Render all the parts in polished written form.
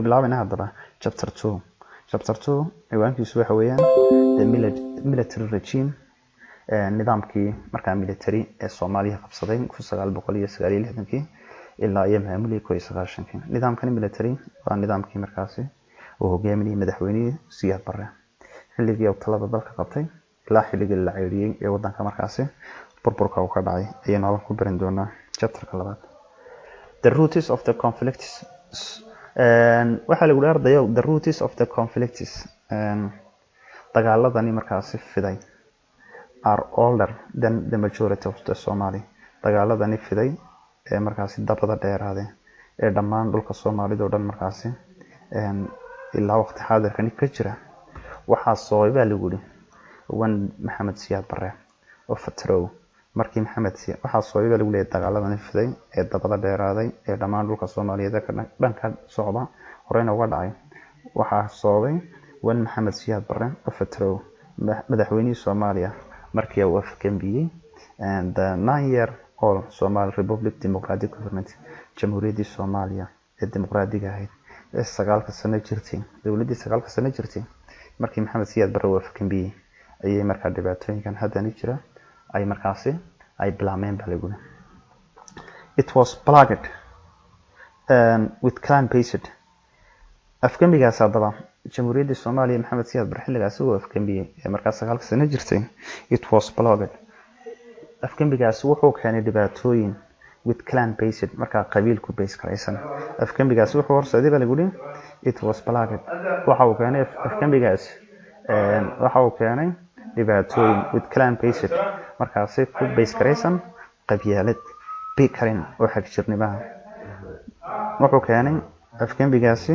waxaynu bilaabaynaa haddaba chapter 2. Chapter 2 ciwaankiisu waxa weeyaan the military regime, nidaamkii markaa military ee Soomaaliya qabsaday 1969 ilaa iyo maamulkii 1990. nidaamkan military waa nidaamkii markaasi uu hogaaminayay madaxweynihii Siyaad Barre xilligii uu talada dalka qabtay ilaa xilligii la ceyriyay ee wadanka markaasi burburka uu ka dhacay ayaynu halkan ku baran doonaa chapterka 2. The roots of the conflicts, waxa lagu dhaardayo the roots of the conflicts, dagaaladani markaasi fiday are older than the majority of the Somali. dagaaladani fiday ee markaasi dabada dheeraade ee dhammaan dhulka Soomaalida oo dhan markaasi ilaa waqti xaadirkan ka jira waxaa soo ibaa lagu yiri wan Maxamed Siyaad Barre oo fatrow markii Maxamed Siyaad waxaa soo ibaa lagu leeyahay dagaaladani fiday ee dabada dheeraaday ee dhammaan dhulka Soomaalida ka dhanka socda horeyna uga dhacay waxaa soobay wan Maxamed Siyaad Barre oo fatrow madaxweynihii Soomaaliya markii uu afkambiyay and the 9-year-old Somali Republic Democratic Government Jamhuuriyadda Soomaaliya ee dimuqraadiga ahayd ee 9 sano jirtay dawladii 9 sano jirtay markii Maxamed Siyaad Barre uu afkambiyay ayay markaa dhibaatooyinkan haddana jira ay markaasi ay bilaameen balaguuna. It was plagued with clan based afkambigaas haddaba Jamhuuriyadda Soomaaliya Maxamed Siyaad Barre xilligaas uu afkambiyay ee markaa 9 sano jirtay it was plagued afkambigaas wuxuu keenay dhibaatooyin with clan based markaa qabiil ku base karaysan afkambigaas wuxuu horseeday baa lagu yiri it was plagued waxa uu keenay afkambigaas waxa uu keenay dhibaatooyin with clan based markaas ku base karaysan qabyaalad bikarin oo xag jirnimaha wuxuu keenay afkambigaasi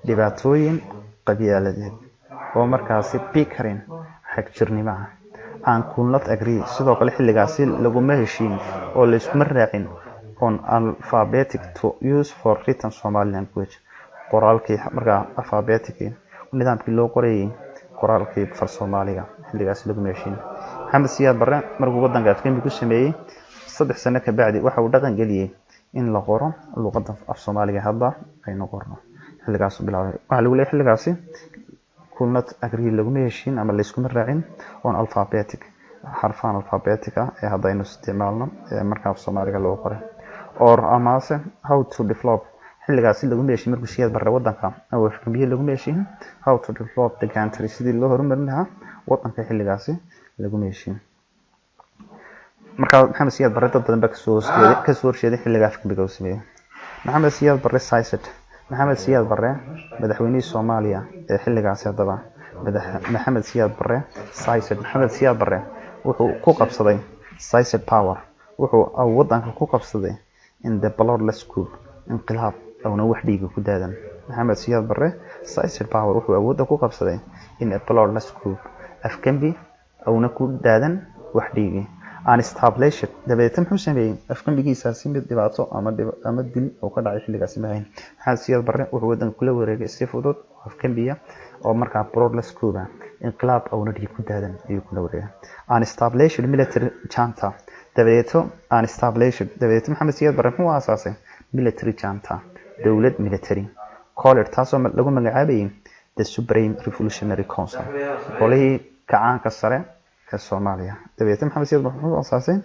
dhibaatooyin qabyaaladeed oo markaasi bikarin xag jirnimaha aan kunlad agree sidoo kale xilligaasi lagu ma heshiin oo la isku raacin on alphabetic to use for written Somali language qoraalkii markaa alphabetic nidaamkii loo qorayay qoraalkii far Soomaaliga xilligaasi lagu ma heshiin. Maxamed Siyaad Barre markuu wadanka afkambi ku sameeyay 3 sano ka bacdi waxa uu dhaqan galiyay in la qoro luqadda af Soomaaliga hadda aynu qorno xilligaas bilaabay waxa lagu leeyahay xilligaasi kunlad agree lagu ma heshiin ama la isku raacin on alphabetic xarfan alphabetic ee hadda aynu isticmaalno marka af Soomaaliga loo qoray or amase how to develop xilligaasi lagu ma heshiin markuu Siyaad Barre wadanka oo afkambiye lagu ma heshiin how to develop the country sidii loo horumarin lahaa wadanka xilligaasi lagu ma heshiin. marka Maxamed Siyaad Barre dad badan ka soo horjeeday xilliga afkambiga uu sameeyay. Maxamed Siyaad Barre siyaasad Maxamed Siyaad Barre madaxweynihii Soomaaliya ee xilligaasi haddaba Maxamed Siyaad Barre siyaasad Maxamed Siyaad Barre wuxuu ku qabsaday siyaasad power wuxuu wadanka ku qabsaday in the bloodless coup inqilaab awna wax dhiig ku daadan. Maxamed Siyaad Barre siyaasad power wuxuu awoodda ku qabsaday in a bloodless coup afkambi awna ku daadan wax dhiig aan established dabeetana muxuu sameeyay afkambigiisaasi mid dhibaato ama dil oo ka dhacay xilligaasi ma ahayn. Maxamed Siyaad Barre wuxuu wadanka kula wareegay si fudud afkambiya oo markaa bloodless coup inqilaab awna dhiig ku daadan ayuu kula wareegay. Aan established military junta dabeetana Maxamed Siyaad Barre wuxuu aasaasay military junta dawlad military called taasoo lagu magacaabayay the Supreme Revolutionary Council qolihii kacaanka sare ee Soomaaliya. dabeetana Maxamed Siyaad Barre wuxuu aasaasay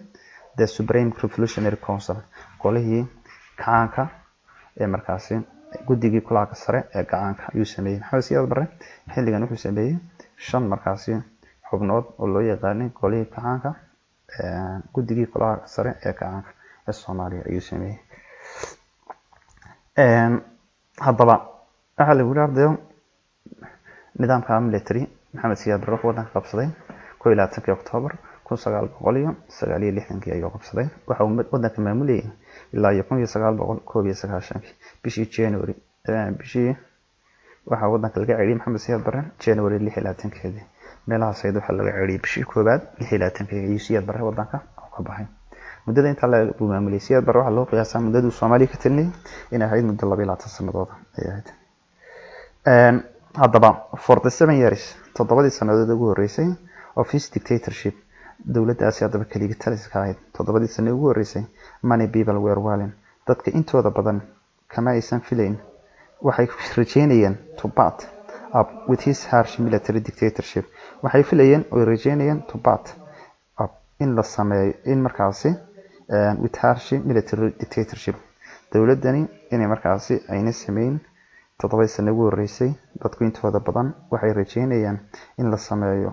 the Supreme Revolutionary Council qolihii kacaanka ee markaasi guddigii kulaaka sare ee kacaanka ayuu sameeyay. Maxamed Siyaad Barre xilligan wuxuu sameeyay 5 markaasi xubnood oo loo yaqaanay qolihii kacaanka guddigii kulaaka sare ee kacaanka ee Soomaaliya ayuu sameeyay. haddaba waxa lagu yiraahdo nidaamka military Maxamed Siyaad Barre wuxuu wadanka qabsaday 21 Oktoobar 1969 ayuu qabsaday waxa uu wadanka maamulayay ilaa 1991 bishii January waxa wadanka laga ceyriyay Maxamed Siyaad Barre January 26 meelahaas ayuu waxa laga ceyriyay bishii koobaad 26 ayuu Siyaad Barre wadanka ka baxay. muddada inta la maamulayay Siyaad Barre waxa loo qiyaasaa muddada Soomaaliya ka talinay in ay ahayd muddo 22 sanadood ay ahayd. haddaba 47 years 7 sanadood ugu horeysay of his dictatorship dawladdaasi haddaba kaliya taliska ahayd 7 sano ugu horeysay many people were willing dadka intooda badan kama aysan filayn waxay rajeynayeen to bat up with his harsh military dictatorship. Waxay filayeen oo rajeynayeen to bat up in la sameeyo in markaasi with harsh military dictatorship. dowladani inay markaasi ayna sameyn 7 sano ugu horeysay dadku intooda badan waxay rajeynayaan in la sameeyo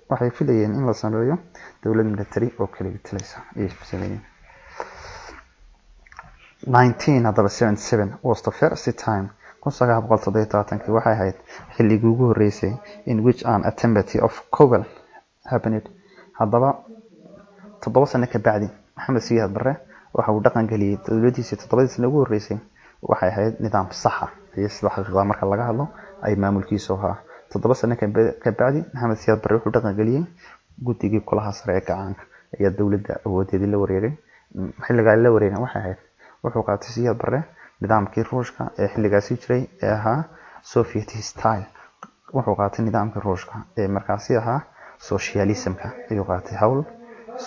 waxay filayeen in la sameeyo dowlad military oo kale talaysa ay sameeyeen. 1977 was the first time 1977 waxay ahayd xilligii ugu horeysay in which an attempt of Cobel happened. haddaba 7 sano ka bacdi Maxamed Siyaad Barre waxa uu dhaqan galiyay dowladiisa 7 sano ugu horeysay waxay ahayd nidaam sax ah iyo sida xaqiiqada marka laga hadlo ay maamulkiisu ahaa. 7 sano ka bacdi Maxamed Siyaad Barre wuxuu dhaqan galiyay guddigii kulaha sare ee gacanka ee dowladda awoodeedii la wareegay. xilliga la wareegay waxay ahayd wuxuu qaatay Siyaad Barre nidaamkii Ruushka ee xilligaasi jiray ee ahaa Soviet style. wuxuu qaatay nidaamkii Ruushka ee markaasi ahaa socialism-ka ayuu qaatay hawl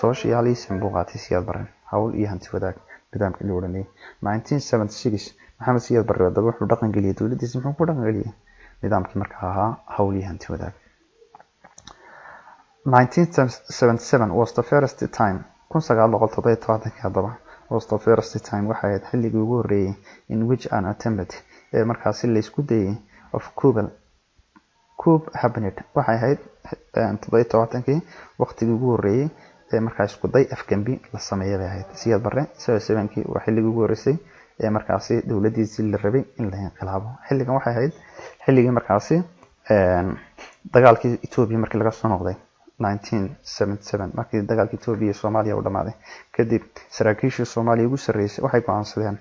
socialism buu qaatay Siyaad Barre hawl iyo hanti wadaag nidaamkii la wareegay. 1976 Maxamed Siyaad Barre wuxuu dhaqan galiyay dowladiisa muxuu ku dhaqan galiyay nidaamkii markaa ahaa hawl iyo hanti wadaag. 1977 was the first time 1977 haddaba was the first time waxay ahayd xilligii ugu horeeyay in which an attempt ee markaasi la isku dayay of Cobel happened. waxay ahayd 77 waqtigii ugu horeeyay ee markaas isku day afgambi la sameeyay bay ahayd. Siyaad Barre 77 waa xilligii ugu horeysay ee markaasi dowladiisii la rabay in la inqilaabo. xilligan waxay ahayd xilligii markaasi dagaalkii Ethiopia markii laga soo noqday 1977 markii dagaalkii Ethiopia iyo Soomaaliya uu dhamaaday kadib saraakiisha Soomaaliya ugu sareysay waxay go'aansadeen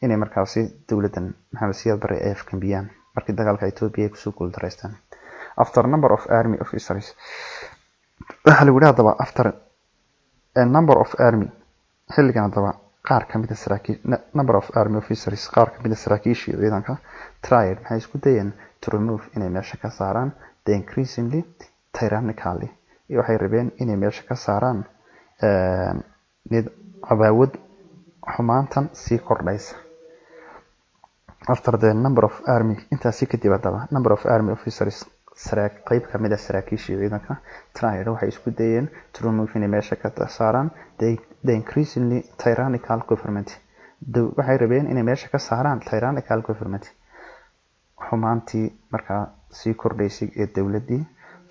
inay markaasi dowladan Maxamed Siyaad Barre ay afgambiyaan markii dagaalka Ethiopia ay kusoo guuldareystaan. After a number of army officers waxa lagu yiraahdaa after a number of army xilligan haddaba qaar ka mid ah saraakiil number of army officers qaar ka mid ah saraakiisha ciidanka tried waxay isku dayeen to remove inay meesha ka saaraan the increasingly tyrannically waxay rabeen inay meesha ka saaraan cadaawad xumaantan sii kordhaysa. After the number of army intaasi kadib haddaba number of army officers qayb ka mid ah saraakiisha ciidanka tried waxay isku dayeen to remove inay meesha ka saaraan the increasingly tyrannical government. waxay rabeen inay meesha ka saaraan tyrannical government xumaantii markaa sii kordhaysay ee dowladii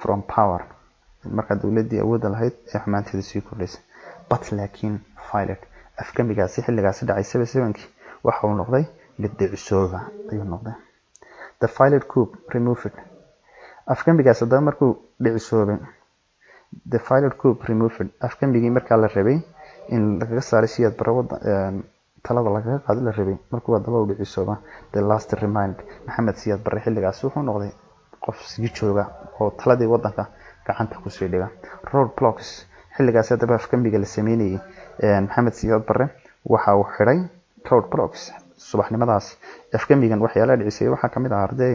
from power markaa dowladii awoodda lahayd ee xumaanteeda sii kordhaysay. but laakiin failed afgambigaasi xilligaasi dhacay 77 waxa uu noqday mid dhicusooba ayuu noqday. The failed coup removed afgambigaasi haddaba markuu dhicisoobay the failed coup removed afgambigii markaa la rabay in laga saaro Siyaad Barre talada laga qaado la rabay markuu haddaba uu dhicisooba the last remind Maxamed Siyaad Barre xilligaasi wuxuu noqday qof sii jooga oo taladii wadanka gacanta ku sii dhiga. road blocks xilligaasi haddaba afgambiga la sameeyay Maxamed Siyaad Barre waxa uu xiray road blocks subaxnimadaas. afgambigan waxyaalaha dhicisay waxaa kamid ah arday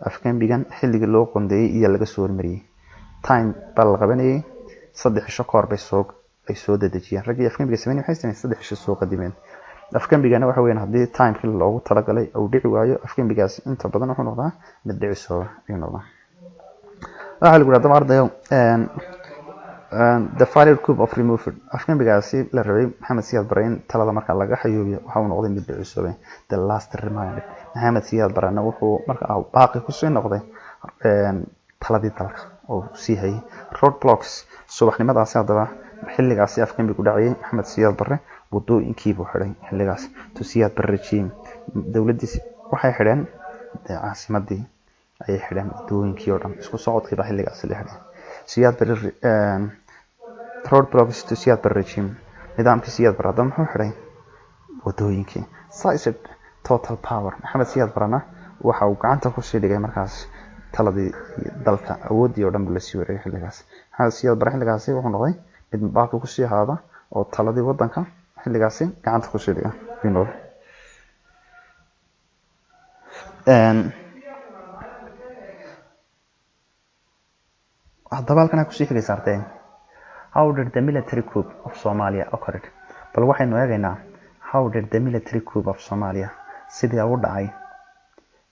afgambigan xilliga loo qoondeeyay iyo laga soo hormariyay time bal la qabanayay 3 cisho koor bay soo dedejiyeen ragii afgambiga sameeyay waxay sameeyeen 3 cisho soo qadimeen. afgambigana waxa weeyaan haddii time-kii loogu talagalay uu dhici waayo afgambigaas inta badan wuxuu noqdaa mid dhicisooba ayuu noqdaa. waxa lagu yiraahdaa ardayo the failed coup of removed afgambigaasi la rabay Maxamed Siyaad Barre in talada marka laga xayoobiyo waxa uu noqday mid dhicisooba. the last reminder Maxamed Siyaad Barre wuxuu markaa baaqi ku soo noqday taladii dalka oo sii hayay. road blocks subaxnimadaas haddaba xilligaasi afgambigu dhacay Maxamed Siyaad Barre wadooyinkii buu xiray xilligaas to Siyaad Barre regime dowladiisa waxay xireen caasimadii ayay xireen wadooyinkii oo dhan isku socodkii baa xilligaas la xiray. Siyaad Barre road blocks to Siyaad Barre regime nidaamkii Siyaad Barre haddaba muxuu xiray wadooyinkii. seized total power Maxamed Siyaad Barre waxa uu gacanta ku sii dhigay markaas taladii dalka awoodii oo dhan la sii wareegay xilligaas. Maxamed Siyaad Barre xilligaasi wuxuu noqday mid baaqi ku sii haada oo taladii wadanka xilligaasi gacanta ku sii dhiga inuu haddaba halkan ku sii xigay saartay how did the military coup of Somalia occurred bal waxaynu eegaynaa how did the military coup of Somalia sidii ugu dhacay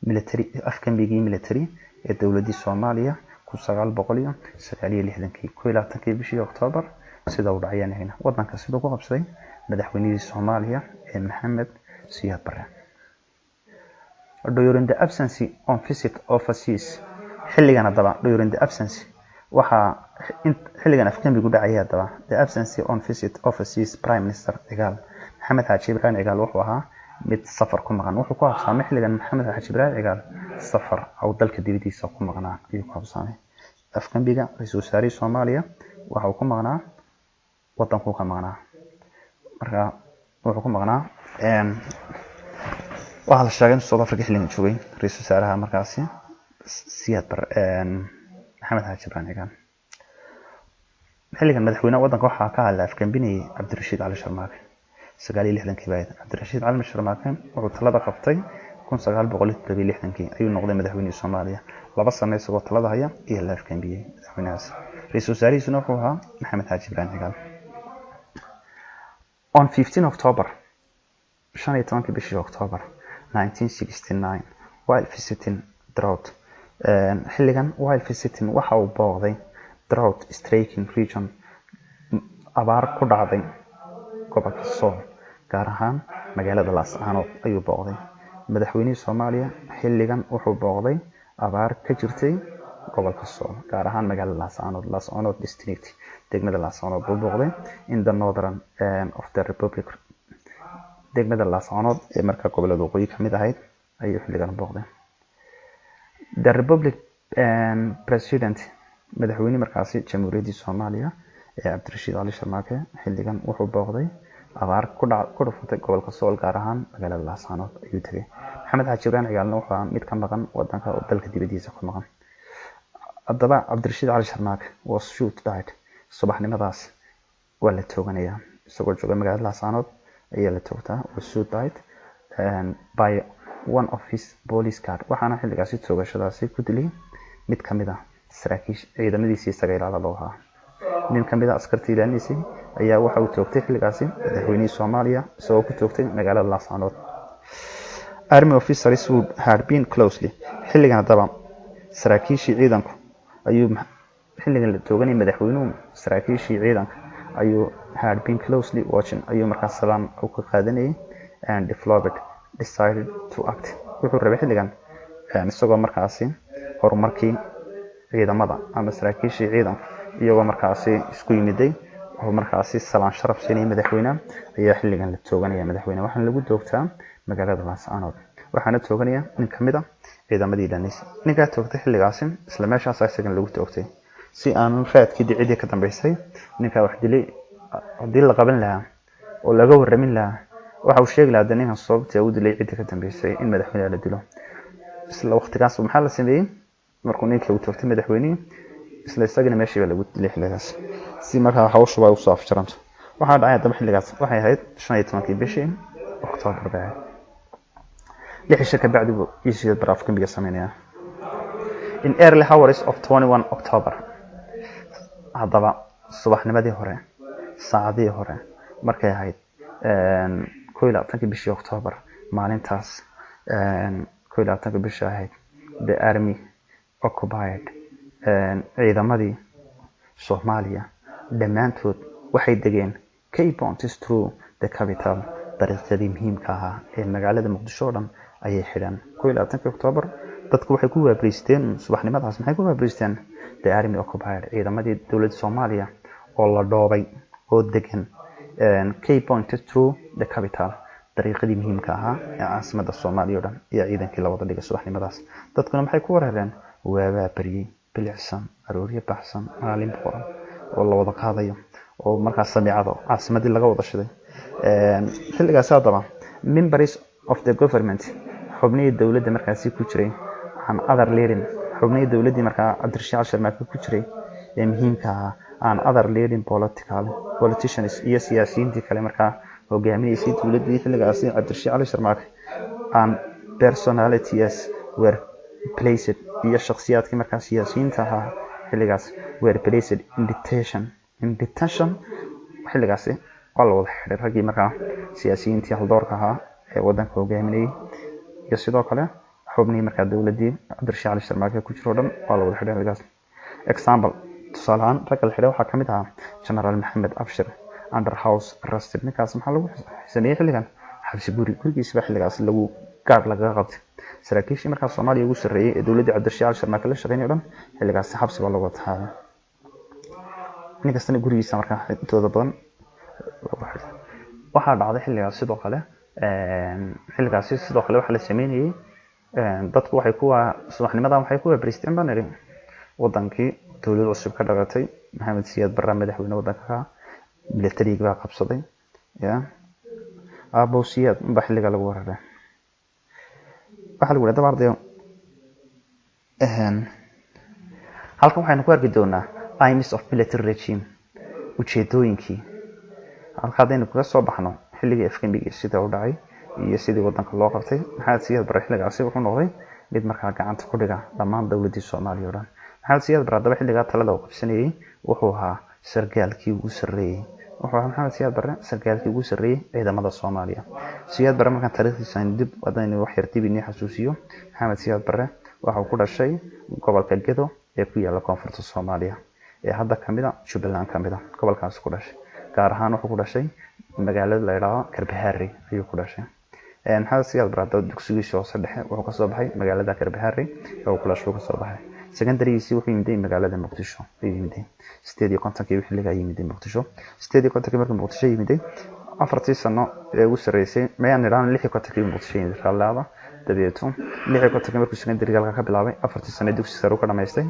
military afkambigii military ee dowladda Soomaaliya 1969 bishii October sida uu dhacayna wadanka sidoo ku qabsaday madaxweynihii Soomaaliya ee Maxamed Siyaad Barre. During the absence on visit overseas xilligan hadaba during the absence waxa xilligan afkambigu dhacay hadaba the absence on visit overseas Prime Minister Cigaal Maxamed Xaaji Ibrahim Cigaal wuxuu ahaa mid safar ku maqan wuxuu ku habsaamay xilligan Maxamed Xaaji Ibrahim Cigaal safar aw dalka dibadiisa ku maqnaa ayuu ku habsaamay. Afkambiga ra'iisul wasaaraha Soomaaliya waxa uu ku maqnaa wadanku ka maqnaa marka wuxuu ku maqnaa waxa la sheegay in South Africa xilligan joogay ra'iisul wasaaraha markaasi Siyaad Barre Maxamed Xaaji Ibrahim Cigaal. xilligan madaxweynaha wadanka waxa ka hadlay afkambinay Cabdirashiid Cali Sharmaake 69 bayd. Cabdirashiid Cali Sharmaake wuxuu talada qabtay 1960 ayuu noqday madaxweynaha Soomaaliya 2 sano isagoo talada haya iyo la afkambiyay madaxweynahaas. ra'iisul wasaarihiisuna wuxuu ahaa Maxamed Xaaji Ibrahim Cigaal. On 15 October 15 bishii October 1969 while visiting drought xilligan while visiting waxa uu booqday drought striking region abaar ku dhacday gobolka Sool gaar ahaan magaalada Laascaanood ayuu booqday. madaxweynihii Soomaaliya xilligan wuxuu booqday abaar ka jirtay gobolka Sool gaar ahaan magaalada Laascaanood district degmada Laascaanood buu booqday in the northern of the republic degmada Laascaanood ee markaa gobolada waqooyi ka mid ahayd ayuu xilligan booqday. The Republic President madaxweyne markaasi Jamhuuriyadda Soomaaliya ee Cabdirashiid Cali Sharmaake xilligan wuxuu booqday abaar ku dhufatay gobolka Sool gaar ahaan magaalada Laascaanood ayuu tagay. Maxamed Xaaji Ibrahim Cigaalna wuxuu ahaa mid ka maqan wadanka oo dalka dibadiisa ku maqan. Haddaba Cabdirashiid Cali Sharmaake was shot died subaxnimadaas waa la tooganayaa isagoo jooga magaalada Laascaanood ayaa la toogtaa was shot died by one of his police guard waxaana xilligaasi toogashadaasi ku dilay mid kamid ah saraakiisha ciidamadiisa isaga ilaalada loo ahaa. nin kamid ah askartii ilaalinayay ayaa waxa uu toogtay xilligaasi madaxweynihii Soomaaliya isagoo ku toogtay magaalada Laascaanood. Army officers who had been closely xilligan hadaba saraakiishii ciidanku ayuu xilligan la tooganay madaxweynuhu saraakiishii ciidanka ayuu had been closely watching ayuu markaas salaan u ka qaadanayay and developed decided to act wuxuu rabay xilligan isagoo markaasi horumarkii ciidamada ama saraakiishii ciidanka iyagoo markaasi isku yimiday oo markaasi salaan sharaf siinay madaxweynaha ayaa xilligan la tooganaya madaxweynaha waxaan lagu doogtaa magaalada Laascaanood waxaana tooganaya nin kamid ah ciidamadii ilaalinayay. ninka toogtay xilligaasi isla meeshaas isagan lagu toogtay si aan raadkii dicidi ka dambeysay ninka wax dilay hadii la qaban lahaa oo laga waramin lahaa waxa uu sheegay lahaa ninkan sababta uu dilay cid ka dambeysay in madaxweynaha la dilo. isla waqtigaas maxaa la sameeyay markuu ninka uu toogtay madaxweynaha isla isagana meeshii lagu dilay xilligaas si markaa hawshu way u soo afjaranto. waxaa dhacay daba xilligaas waxay ahayd 15 bishii October baa lixisha ka bacdi buu Siyaad Barre afkambiga sameynaya in early hours of 21 October hadaba subaxnimadii hore saacadii hore markay ahayd 21 bishii October maalintaas 21 bishii ahayd the army occupied ciidamadii Soomaaliya dhammaantood waxay degeen key points through the capital dariiqadii muhiimka ah ee magaalada Muqdisho dhan ayay xidhan 21 October dadku waxay ku waabreysteen subaxnimadaas maxay ku waabreysteen the army occupied ciidamadii dawladda Soomaaliya oo la dhoobay oo degan key points through the capital dariiqadii muhiimka ah ee caasimadda Soomaaliya dhan iyo ciidankii la wada dhigay subaxnimadaas dadkuna maxay ku wareereen waaba bariyay bilicsan arooriye baxsan maalin boqoran oo la wada qaadayo oo markaas samiicado caasimadii laga wada shiday. xilligaas hadaba members of the government xubnihii dawladda markaasi ku jiray aan other leading xubnihii dawladdii markaa Cabdirashiid Cali Sharmaake ku jiray ee muhiimka ah aan other leading politicians iyo siyaasiyiintii kale markaa hogaaminaysay dawladdii xilligaas Cabdirashiid Cali Sharmaake and personalities were placed iyo shakhsiyaadkii markaa siyaasiyiinta ahaa xilligaas were placed in detention xilligaas waa la wada xiray raggii markaa siyaasiyiintii haldoorka ahaa wadanka hogaaminayay iyo sidoo kale xubnii markaa dowladii Cabdirashiid Cali Sharmaake ku jiro dhan waa la wada xidhay halkaas. Example tusaale ahaan ragga la xidhay waxaa kamid ahaa General Maxamed Abshir under house arrested. ninkaas maxaa lagu sameeyay xilligan xabsi gurigiisa xilligaas lagu gaar laga qabtay. saraakiishii markaa Soomaaliya ugu sarreeyay ee dowladda Cabdirashiid Cali Sharmaake la shaqeynayay dhan xilligaas xabsi baa lagu taxaabay. ninkastana gurigiisa markaa intooda badan waxaa dhacday xilligaas sidoo kale waxa la sameeyay dadku waxay kuwa subaxnimada waxay kuwa President Banner wadankii dowlad cusub ka dhalatay Maxamed Siyaad Barre madaxweyne wadanka militariga baa qabsaday Abu Siyaad xilliga lagu wararay waxa lagu leeyahay ardayo halkan waxaynu ku arki doonaa aims of military regime ujeedooyinkii halkaadaynu kaga soo baxno xilligii afkambiga sida uu dhacay iyo sidii wadanka loo qabtay. Maxamed Siyaad Barre xilligaasi wuxuu noqday mid markaa gacanta ku dhiga dhammaan dowladii Soomaaliya oo dhan. Maxamed Siyaad Barre daba xilliga talada uu qabsanayay wuxuu ahaa sargaalkii ugu sarreeyay ciidamada Soomaaliya. Siyaad Barre markaa taariikhdiisa dib wadani wax yar dib inii xasuusiyo. Maxamed Siyaad Barre waxa uu ku dhashay gobolka Gedo ee ku yaala koonfurta Soomaaliya ee hadda kamida Jubbaland kamida gobolkaas ku dhashay. gaar ahaan wuxuu ku dhashay magaalada la yiraahdo Karbahaari ayuu ku dhashay. Maxamed Siyaad Barre dugsigiisa hoose dhexe wuxuu ka soo baxay magaalada Karbahaari oo ku dhashay ka soo baxay. Secondarygiisa wuxuu yimid magaalada Muqdisho sidii kontankii xilliga yimid Muqdisho markii Muqdisho yimid 4 sano ee ugu sareysay mayaan iraan 6 kontankii Muqdisho yimid raalada dabeeto 6 kontankii markii secondaryga ka bilaabay 4 sano dugsi sare ka dhamaystay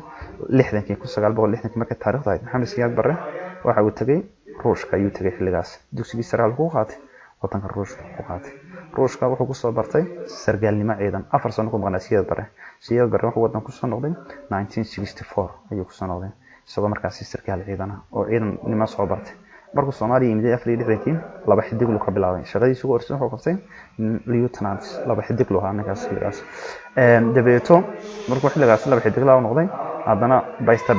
60kii 1960 markii taariikhda Maxamed Siyaad Barre waxa uu tagay Ruushka ayuu tagay xilligaas dugsiga sare lagu qaatay wadanka Ruushka wuxuu ku soo bartay sargaalnimo ciidan 4 sano ku maqnaa Siyaad Barre wuxuu wadanka ku soo noqday 1964 ayuu ku soo noqday isagoo markaas sargaal ciidan oo ciidanimo soo bartay. markuu Soomaaliya yimid 4 laba xidig loo ka bilaabay shaqadiisa ugu horreysay wuxuu qabtay lieutenant laba xidig loo ahaa ninkaas xilligaas. dabeeto markuu xilligaas laba xidig loo noqday haddana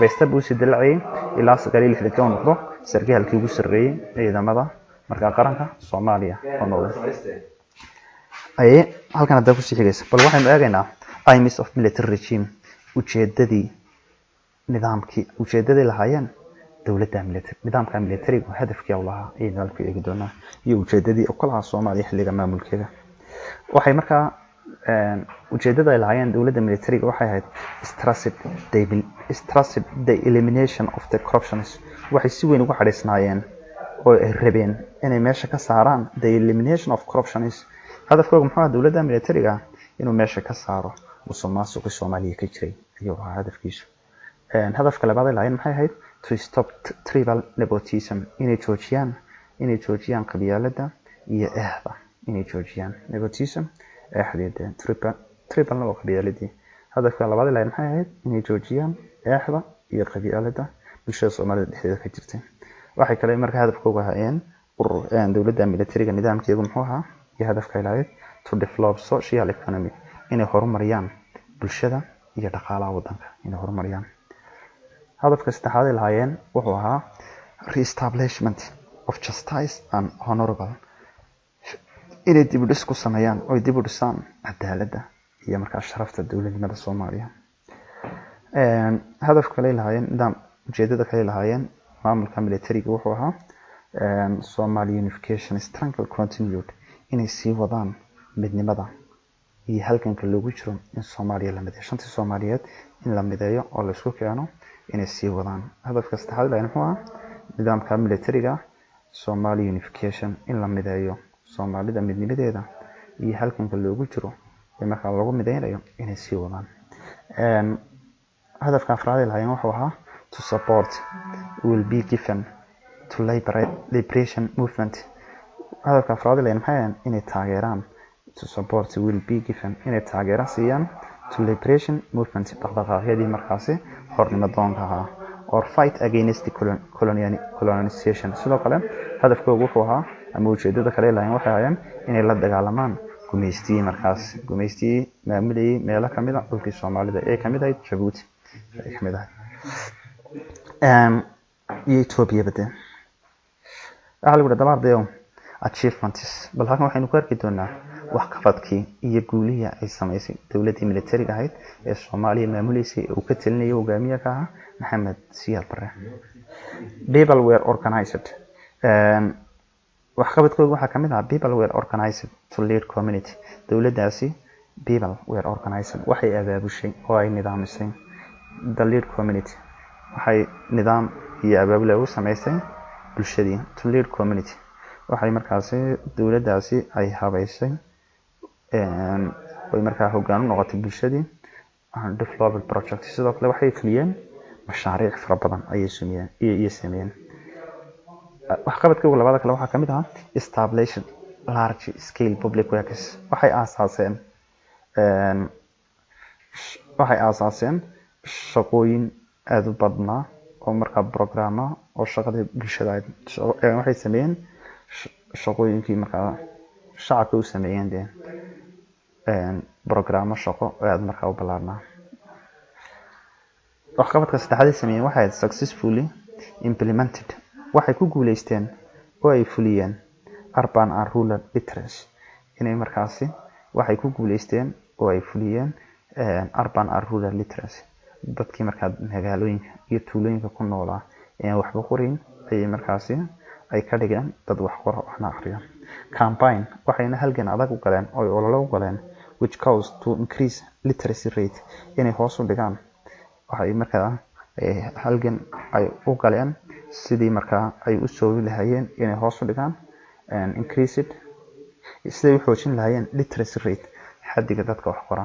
baysta buu si dilacay ilaa 9 uu noqdo sargaalkii ugu sarreeyay ciidamada markaa qaranka Soomaaliya oo noqday. halkan hadda ku sii xigaysa bal waxaynu eegaynaa aims of military regime ujeedadii lahaayeen dowladda nidaamka militariga hadafkii uu lahaa ee dalka eegi doona iyo ujeedadii u kala Soomaaliya xilliga maamulkeeda. waxay markaa ujeedada ay lahaayeen dowladda militariga waxay ahayd stressed the elimination of the corruption. waxay si weyn ugu xariisnaayeen oo ay rabeen inay meesha ka saaraan the elimination of corruption. hadafkoodu muxuu ahaa dowladda militariga inuu meesha ka saaro musuqmaasuqa Soomaaliya ka jiray ayuu ahaa hadafkiisu. hadafka labaad ee lahaayeen maxay ahayd to stop tribal nepotism inay joojiyaan qabyaaladda iyo eexda nepotism eexda tribal oo qabyaaladii. hadafka labaad ee lahaayeen maxay ahayd inay joojiyaan eexda iyo qabyaaladda bulshada Soomaalida dhexdeeda ka jirtay. waxay kale markaa hadafkoodu ahaayeen dowladda militariga nidaamkeedu muxuu ahaa iyo hadafka lahayd to develop social economy inay horumariyaan bulshada iyo dhaqaalaha wadanka inay horumariyaan. hadafka saddexaad ee lahaayeen wuxuu ahaa re-establishment of justice and honorable inay dib u dhis ku sameeyaan oo dib u dhisaan cadaaladda iyo markaa sharafta dowladnimada Soomaaliya. hadafka kale lahaayeen ujeedada kale lahaayeen maamulka militariga wuxuu ahaa Somali unification struggle continued inay sii wadaan midnimada iyo halganka loogu jiro in Soomaaliya la mideeyo shantii Soomaaliyeed in la mideeyo oo la isku keeno inay sii wadaan. hadafka saddexaad ee muxuu ahaa nidaamka militariga Somali unification in la mideeyo Soomaalida midnimadeeda iyo halganka loogu jiro ee markaa lagu mideynayo inay sii wadaan. hadafka afraad ee lahaayeen wuxuu ahaa to support will be given to liberation movement. hadafka afraad ee lahaayeen inay taageeraan to support will be given inay taageero siiyaan to liberation movement dhaqdhaqaaqyadii markaasi xornimo doonka ahaa or fight against the colonization. sidoo kale hadafkoodu wuxuu ahaa ama ujeedada kale lahaayeen waxay ahaayeen inay la dagaalamaan gumeystii maamulayay meelo kamid ah dhulkii Soomaalida ee kamid ahayd Djibouti ee kamid ahayd iyo Ethiopia bade. waxa lagu dhawaaqday achievements bal halkan waxaynu ku arki doonaa wax qabadkii iyo guulihi ay sameysay dawladii militariga ahayd ee Soomaaliya maamuleysay oo ka talinayay hogaamiyaha ka ahaa Maxamed Siyaad Barre. People were organized. wax qabadkooda waxaa kamid ah people were organized to lead community. Dawladdaasi people were organized waxay abaabushay oo ay nidaamisay the lead community. waxay nidaam iyo abaabul u sameysay bulshadii to lead community. waxay markaasi dawladdaasi ay habeysay way markaa hoggaan u noqotay bulshadii development project. sidoo kale waxay fuliyeen mashaariic fara badan ayay sameeyeen. wax qabadka ugu labaad kale waxaa kamid ah establishing large scale public works. waxay aasaaseen shaqooyin aad u badnaa oo markaa programa oo shaqada bulshada waxay sameeyeen shaqooyinkii markaa shacabka u sameeyeen programa shaqo aad markaa u balaarnaa. wax qabadka saddexaad ay sameeyeen waxay successfully implemented. waxay ku guuleysteen oo ay fuliyeen urban and rural literacy. inay markaasi waxay ku guuleysteen oo ay fuliyeen urban and rural literacy. dadkii markaa magaalooyinka iyo tuulooyinka ku noolaa ee waxba qorin ayay markaasi ay ka dhigeen dad wax qora waxna akhriya. Campaign waxayna halgan adag u galeen oo olole u galeen which caused to increase literacy rate. inay hoos u dhigaan waxay markaa halgan ay u galeen sidii markaa ay u soo lahaayeen inay hoos u dhigaan increased sidii u xoojin lahaayeen literacy rate xaddiga dadka wax qora.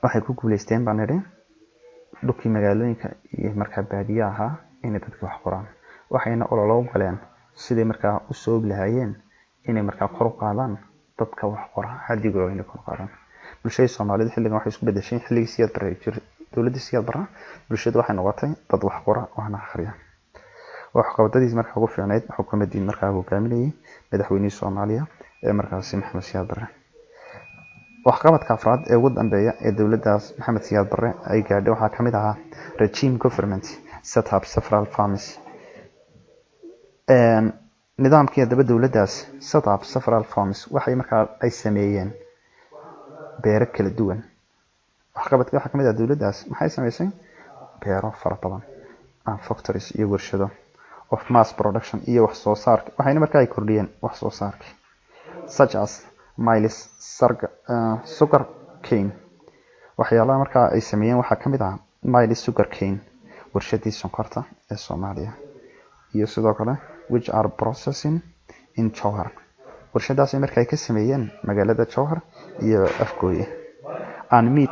waxay ku guuleysteen baan nidhi dhulkii magaalooyinka iyo markaa baadiyaha inay dadka wax qoraan. waxayna olole u galeen sidii markaa u soo lahaayeen inay markaa kor u qaadaan dadka wax qora xaddigooda inay kor u qaadaan. bulshada Soomaaliyeed xilligan waxay isku bedeshay xilligii Siyaad Barre jiray. dawladda Siyaad Barre bulshada waxay noqotay dad wax qora waxna akhriya. wax qabadadiis markaa ugu fiicneyd xukuumadii markaa hogaaminayay madaxweynihii Soomaaliya ee markaasi Maxamed Siyaad Barre. wax qabadka afraad ee ugu dambeeya ee dawladdaas Maxamed Siyaad Barre ay gaadhay waxaa kamid ahaa regime government set up several farms. nidaamkii dawladdaas set up several farms waxay markaa ay sameeyeen beero kala duwan. wax qabadka waxaa kamid ah dawladdaas maxay sameysay beero fara badan factories iyo warshado of mass production iyo wax soo saarka. waxayna markaa ay kordhiyeen wax soo saarka such as maize, sugar cane. waxyaalaha markaa ay sameeyeen waxaa kamid ah maize, sugar cane warshadii sonkorta ee Soomaaliya iyo sidoo kale which are processing in Jowhar. warshadaas markaa ay ka sameeyeen magaalada Jowhar iyo Afgooye. and meat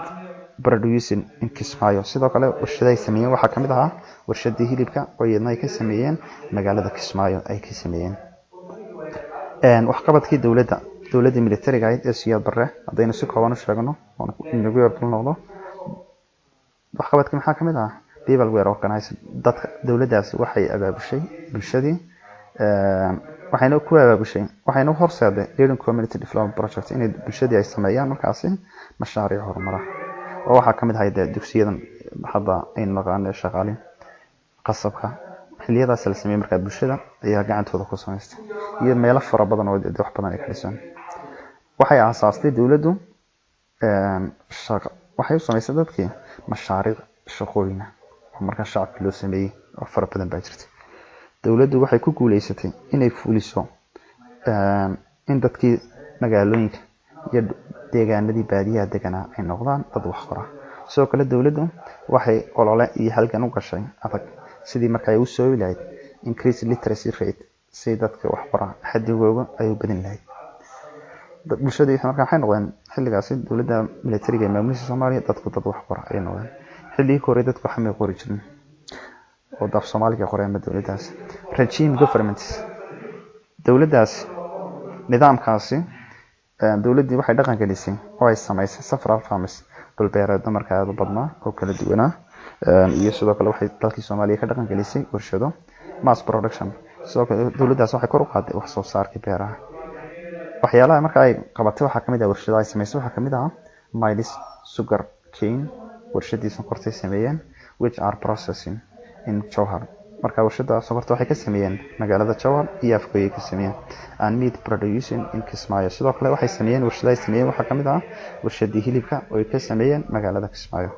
producing in Kismaayo. sidoo kale warshadaha ay sameeyeen waxaa kamid ah warshadii hilibka oo iyadna ay ka sameeyeen magaalada Kismaayo ay ka sameeyeen. wax qabadkii dawladda militariga ahayd ee Siyaad Barre hadaynu si kooban u sheegno oo inagu yar dul noqdo. wax qabadka maxaa kamid ah people were organized. dadka dawladdaasi waxay abaabushay bulshadii waxayna ku abaabushay waxayna horseeday leading community development project inay bulshadii ay sameeyaan markaasi mashaariic horumar ah. oo waxaa kamid ah dugsiyadan hadda aynu naqaano shaqaalin qasabka xilliyadaas la sameeyay markaa bulshada ayaa gacantooda ku sameystay iyo meelo fara badan oo wax badan ay ka dhisaan. waxay aasaastay dawladdu waxay u sameysay dadkii mashaariic shaqooyin oo markaa shacabka loo sameeyay oo fara badan baa jirtay. dawladdu waxay ku guuleysatay inay fuliso in dadkii magaalooyinka iyo deegaanadii baadiyaha deganaa ay noqdaan dad wax qora. sidoo kale dawladdu waxay olole iyo halgan u gashay adag sidii markaa ay u soo lahayd increase literacy rate si dadka wax qora xaddigooda ay u badin lahayd. bulshadii markaa waxay noqdeen xilligaasi dawladda militariga ee maamulaysa Soomaaliya dadku dad wax qora ay noqdeen. xilligii hore dadku waxay qori jireen oo daf Soomaaliga qoreen dawladdaas. regime government dawladdaas nidaamkaasi dawladdii waxay dhaqan gelisay oo ay sameysay several farms dhul beereed markaa aad u badnaa oo kala duwanaa iyo sidoo kale waxay dalkii Soomaaliya ka dhaqan gelisay warshado mass production. sidoo kale dawladdaas waxay kor u qaaday wax soo saarka beeraha. waxyaalaha markaa ay qabatay waxaa kamid ah warshadaha ay sameysay waxaa kamid ah maize, sugar cane warshadii sonkorta ay sameeyeen which are processing in Jowhar marka warshada sokorta waxay ka sameeyeen magaalada Jowhar iyo Afgoye ka sameeyeen and meat producing in Kismaayo. sidoo kale waxay sameeyeen warshada ay sameeyeen waxa kamid ah warshadii hilibka oo ay ka sameeyeen magaalada Kismaayo.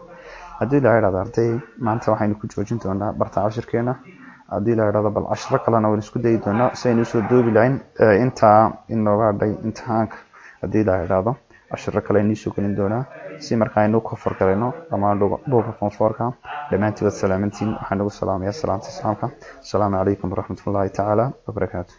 haddii la yiraahdo arday maanta waxaynu ku joojin doonaa barta cashirkeena. haddii la yiraahdo bal cashiro kalena waan isku dayi doonaa si aynu soo doobi lahayn inta inooga hadhay imtixaanka. haddii la yiraahdo cashiro kale aynu soo gelin doonaa si markaa aynu ku fargarayno dhammaan buuga fonfoorka. dhammaantiin waad salaamantiin. waxaan ugu salaamayaa salaanta islaamka. asalaamu calaykum waraxmatullaahi tacaala wabarakaatu.